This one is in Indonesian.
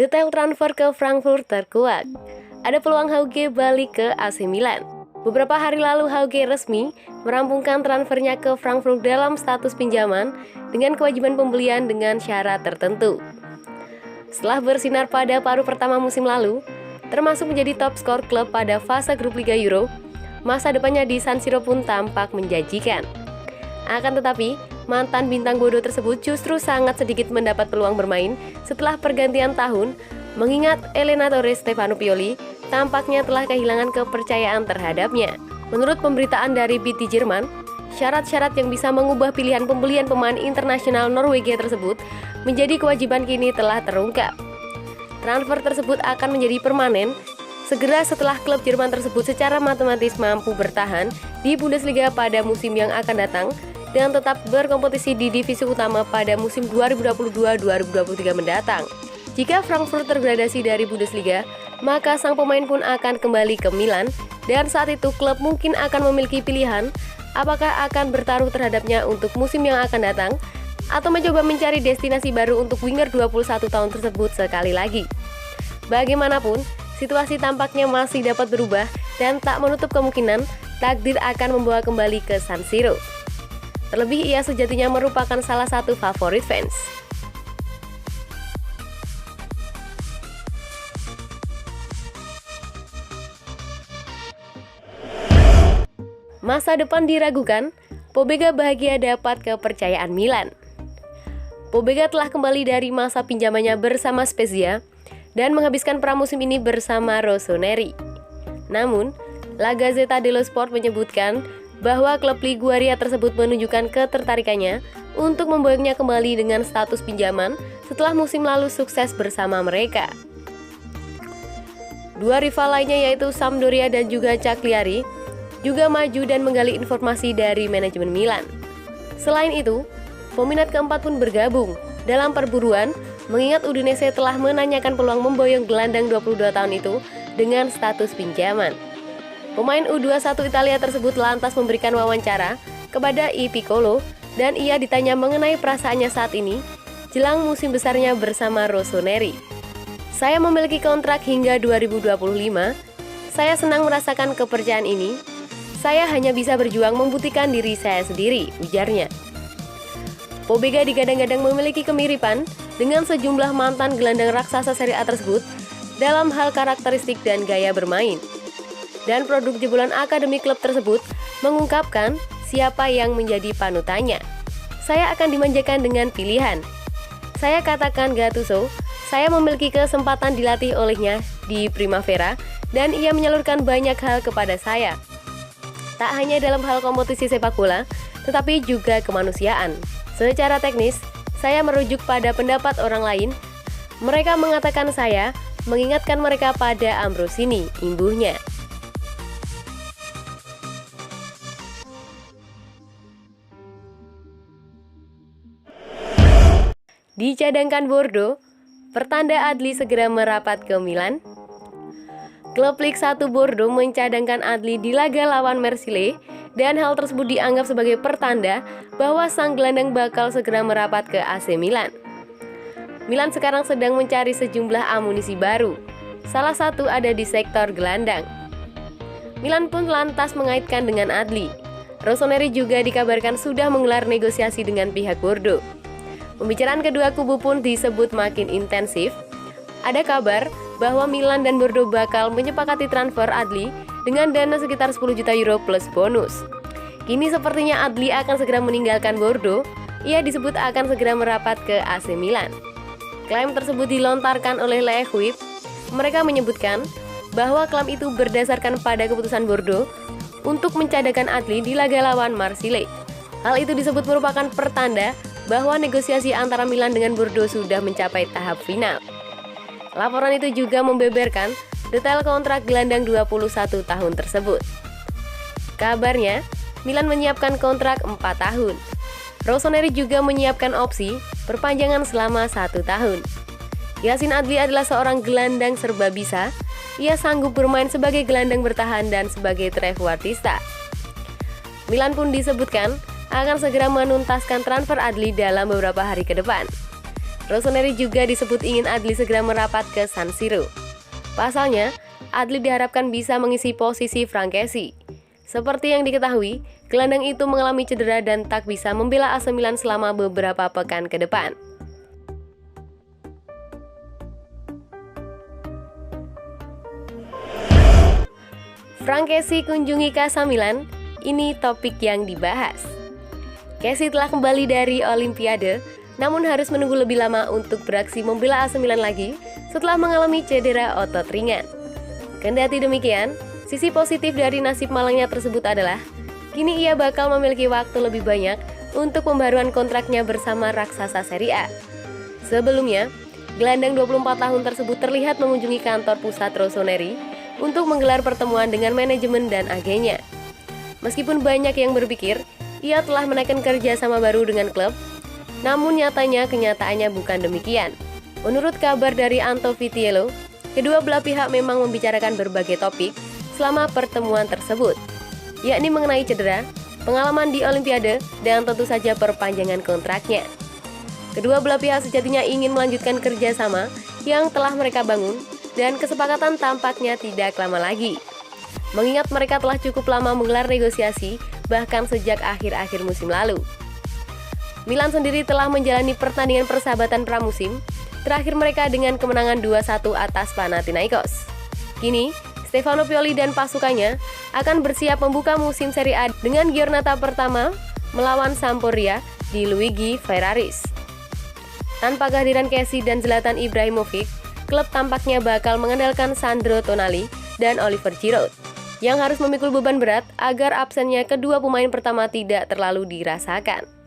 Detail transfer ke Frankfurt terkuak. Ada peluang Hauge balik ke AC Milan. Beberapa hari lalu Hauge resmi merampungkan transfernya ke Frankfurt dalam status pinjaman dengan kewajiban pembelian dengan syarat tertentu. Setelah bersinar pada paruh pertama musim lalu, termasuk menjadi top skor klub pada fase grup Liga Euro, masa depannya di San Siro pun tampak menjanjikan. Akan tetapi, mantan bintang bodo tersebut justru sangat sedikit mendapat peluang bermain setelah pergantian tahun, mengingat Allenatore Stefano Pioli tampaknya telah kehilangan kepercayaan terhadapnya. Menurut pemberitaan dari BT Jerman, syarat-syarat yang bisa mengubah pilihan pembelian pemain internasional Norwegia tersebut menjadi kewajiban kini telah terungkap. Transfer tersebut akan menjadi permanen segera setelah klub Jerman tersebut secara matematis mampu bertahan di Bundesliga pada musim yang akan datang dan tetap berkompetisi di divisi utama pada musim 2022-2023 mendatang. Jika Frankfurt tergradasi dari Bundesliga, maka sang pemain pun akan kembali ke Milan dan saat itu klub mungkin akan memiliki pilihan apakah akan bertaruh terhadapnya untuk musim yang akan datang atau mencoba mencari destinasi baru untuk winger 21 tahun tersebut sekali lagi. Bagaimanapun, situasi tampaknya masih dapat berubah dan tak menutup kemungkinan takdir akan membawa kembali ke San Siro. Terlebih ia sejatinya merupakan salah satu favorit fans. Masa depan diragukan, Pobega bahagia dapat kepercayaan Milan. Pobega telah kembali dari masa pinjamannya bersama Spezia dan menghabiskan pramusim ini bersama Rossoneri. Namun, La Gazzetta dello Sport menyebutkan bahwa klub Liguria tersebut menunjukkan ketertarikannya untuk membawanya kembali dengan status pinjaman setelah musim lalu sukses bersama mereka. Dua rival lainnya yaitu Sampdoria dan juga Cagliari juga maju dan menggali informasi dari manajemen Milan. Selain itu, peminat keempat pun bergabung dalam perburuan mengingat Udinese telah menanyakan peluang memboyong gelandang 22 tahun itu dengan status pinjaman. Pemain U21 Italia tersebut lantas memberikan wawancara kepada I Piccolo dan ia ditanya mengenai perasaannya saat ini jelang musim besarnya bersama Rossoneri. Saya memiliki kontrak hingga 2025. Saya senang merasakan kepercayaan ini. Saya hanya bisa berjuang membuktikan diri saya sendiri, ujarnya. Pobega digadang-gadang memiliki kemiripan dengan sejumlah mantan gelandang raksasa Serie A tersebut dalam hal karakteristik dan gaya bermain. Dan produk jebolan akademi klub tersebut mengungkapkan siapa yang menjadi panutannya. Saya akan dimanjakan dengan pilihan. Saya katakan Gattuso, saya memiliki kesempatan dilatih olehnya di Primavera dan ia menyalurkan banyak hal kepada saya. Tak hanya dalam hal kompetisi sepak bola, tetapi juga kemanusiaan. Secara teknis, saya merujuk pada pendapat orang lain. Mereka mengatakan saya mengingatkan mereka pada Ambrosini, imbuhnya. Dicadangkan Bordeaux, pertanda Adli segera merapat ke Milan. Klub Ligue 1 Bordeaux mencadangkan Adli di laga lawan Marseille dan hal tersebut dianggap sebagai pertanda bahwa sang gelandang bakal segera merapat ke AC Milan. Milan sekarang sedang mencari sejumlah amunisi baru. Salah satu ada di sektor gelandang. Milan pun lantas mengaitkan dengan Adli. Rossoneri juga dikabarkan sudah menggelar negosiasi dengan pihak Bordeaux. Pembicaraan kedua kubu pun disebut makin intensif. Ada kabar bahwa Milan dan Bordeaux bakal menyepakati transfer Adli dengan dana sekitar 10 juta euro plus bonus. Kini sepertinya Adli akan segera meninggalkan Bordeaux. Ia disebut akan segera merapat ke AC Milan. Klaim tersebut dilontarkan oleh Le Equipe. Mereka menyebutkan bahwa klaim itu berdasarkan pada keputusan Bordeaux untuk mencadangkan Adli di laga lawan Marseille. Hal itu disebut merupakan pertanda bahwa negosiasi antara Milan dengan Bordeaux sudah mencapai tahap final. Laporan itu juga membeberkan detail kontrak gelandang 21 tahun tersebut. Kabarnya, Milan menyiapkan kontrak 4 tahun. Rossoneri juga menyiapkan opsi perpanjangan selama 1 tahun. Yacine Adli adalah seorang gelandang serba bisa. Ia sanggup bermain sebagai gelandang bertahan dan sebagai trequartista. Milan pun disebutkan akan segera menuntaskan transfer Adli dalam beberapa hari ke depan. Rossoneri juga disebut ingin Adli segera merapat ke San Siro. Pasalnya, Adli diharapkan bisa mengisi posisi Frank Kessie. Seperti yang diketahui, gelandang itu mengalami cedera dan tak bisa membela AC Milan selama beberapa pekan ke depan. Frank Kessie kunjungi Casa Milan, ini topik yang dibahas. Kessie telah kembali dari Olimpiade, namun harus menunggu lebih lama untuk beraksi membela AC Milan lagi setelah mengalami cedera otot ringan. Kendati demikian, sisi positif dari nasib malangnya tersebut adalah kini ia bakal memiliki waktu lebih banyak untuk pembaruan kontraknya bersama raksasa Serie A. Sebelumnya, gelandang 24 tahun tersebut terlihat mengunjungi kantor pusat Rossoneri untuk menggelar pertemuan dengan manajemen dan agennya. Meskipun banyak yang berpikir ia telah menaikkan kerja sama baru dengan klub, namun nyatanya kenyataannya bukan demikian. Menurut kabar dari Anto Vitiello, kedua belah pihak memang membicarakan berbagai topik selama pertemuan tersebut, yakni mengenai cedera, pengalaman di Olimpiade, dan tentu saja perpanjangan kontraknya. Kedua belah pihak sejatinya ingin melanjutkan kerjasama yang telah mereka bangun, dan kesepakatan tampaknya tidak lama lagi. Mengingat mereka telah cukup lama menggelar negosiasi, bahkan sejak akhir-akhir musim lalu. Milan sendiri telah menjalani pertandingan persahabatan pramusim, terakhir mereka dengan kemenangan 2-1 atas Panathinaikos. Kini, Stefano Pioli dan pasukannya akan bersiap membuka musim Serie A dengan giornata pertama melawan Sampdoria di Luigi Ferraris. Tanpa kehadiran Kessie dan Zlatan Ibrahimovic, klub tampaknya bakal mengandalkan Sandro Tonali dan Oliver Giroud yang harus memikul beban berat agar absennya kedua pemain pertama tidak terlalu dirasakan.